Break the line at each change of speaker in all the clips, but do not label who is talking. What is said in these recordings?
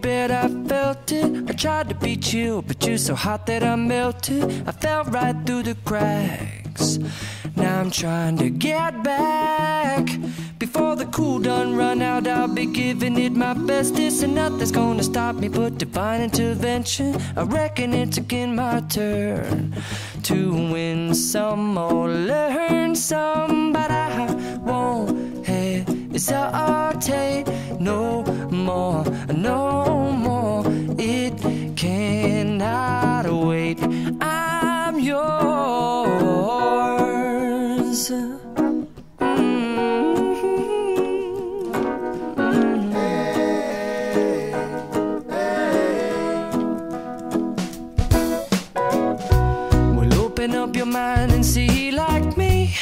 bed, I felt it. I tried to be chill, but you're so hot that I melted. I fell right through the cracks. Now I'm trying to get back. Before the cool done run out, I'll be giving it my bestest, and nothing's gonna stop me but divine intervention. I reckon it's again my turn to win some or learn some, but I won't hesitate no more, no more. It cannot wait. I'm yours. Open up your mind and see like me.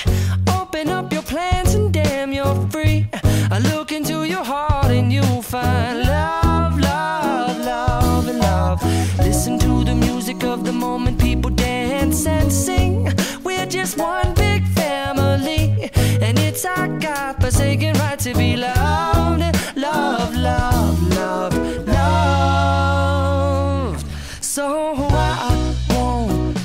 Open up your plans and damn, you're free. I look into your heart and you'll find love, love, love, and love. Listen to the music of the moment, people dance and sing. We're just one big family, and it's our God-forsaken right to be loved. Love, love, love, loved. So I won't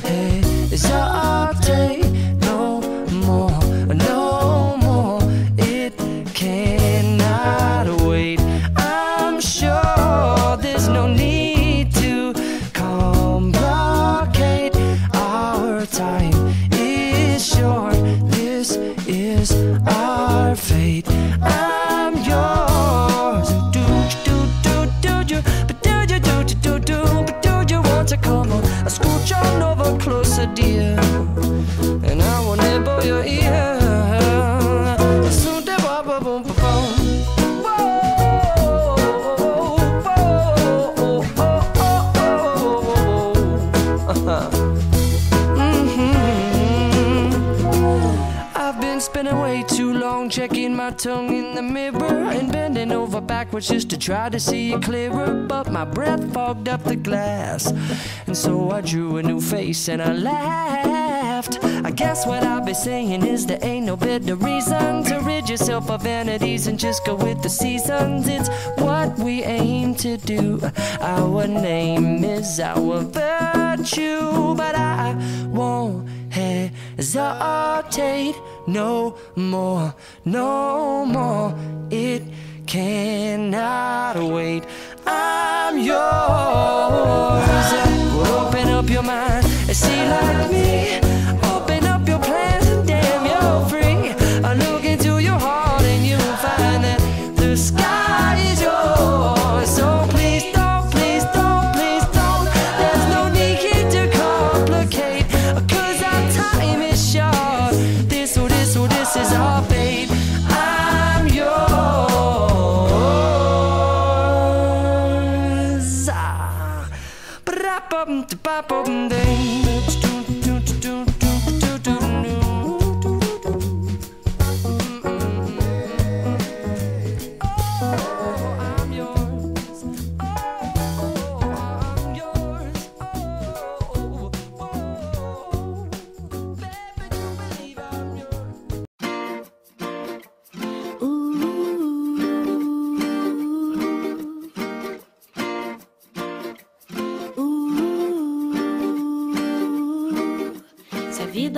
hesitate no more, no more. It cannot wait. I'm sure there's no need to complicate. Our time is short. This is our fate. I'm yours. Do you, but do you, but do you want to come on? I scooch on over closer, dear, and I will nibble your ear. So boom, boom, boom, boom. I've been spinning way too long, checking my tongue in the mirror and bending over backwards just to try to see it clearer. But my breath fogged up the glass, and so I drew a new face and I laughed. I guess what I'll be saying is there ain't no better reason to rid yourself of vanities and just go with the seasons. It's what we aim to do. Our name is our virtue, but I won't hesitate no more, no more. It cannot wait. I'm yours. Open up your mind and see like me. Open up your plans and damn, you're free. I look into your heart and you'll find that the sky is yours. So please don't, please don't, please don't. There's no need here to complicate, 'cause our time is short. This is our fate. I'm yours.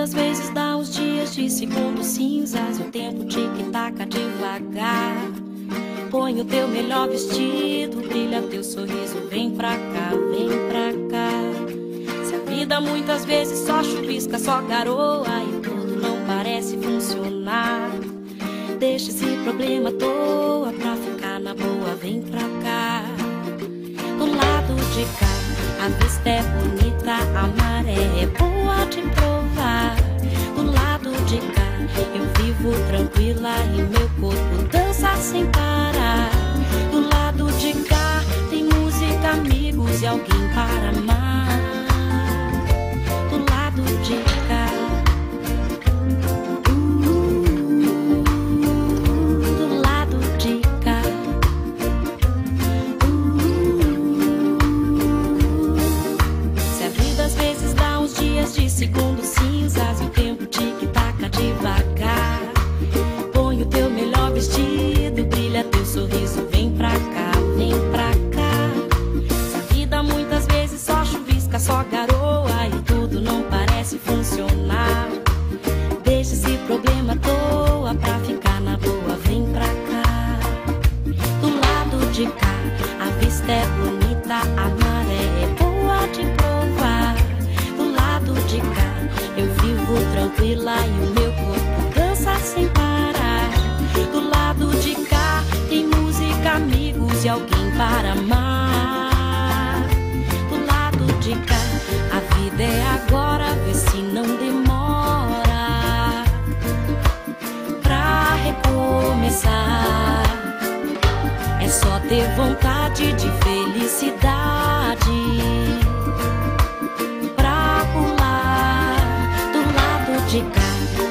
Às vezes dá uns dias de segundos cinzas, o tempo tic-taca devagar. Põe o teu melhor vestido, brilha teu sorriso, vem pra cá, vem pra cá. Se a vida muitas vezes só chuvisca, só garoa e tudo não parece funcionar, deixa esse problema à toa pra ficar na boa, vem pra cá. Do lado de cá, a vista é bonita, a maré é boa de provar. Do lado de cá, eu vivo tranquila e meu corpo dança sem parar. Do lado de cá, tem música, amigos e alguém para amar. Do lado de cá, do lado de cá. Se a vida às vezes dá uns dias de segundos cinzas e o tempo tic-taca devagar, põe o teu melhor vestido, brilha teu sorriso, vem pra cá, vem pra cá. vista é bonita, a maré é boa de provar. Do lado de cá eu vivo tranquila e o meu corpo dança sem parar. Do lado de cá tem música, amigos e alguém para amar. Do lado de cá a vida é agora, vê se não demora pra recomeçar. É só ter vontade de felicidade pra pular. Do lado de cá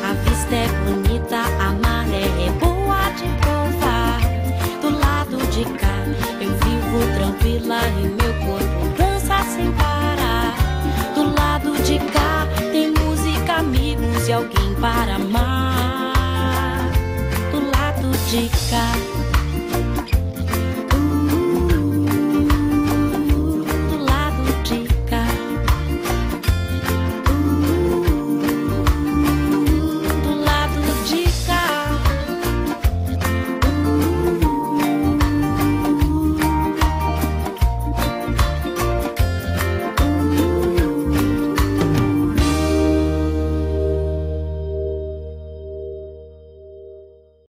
a vista é bonita, a maré é boa de provar. Do lado de cá eu vivo tranquila e meu corpo dança sem parar. Do lado de cá tem música, amigos e alguém para amar. Do lado de cá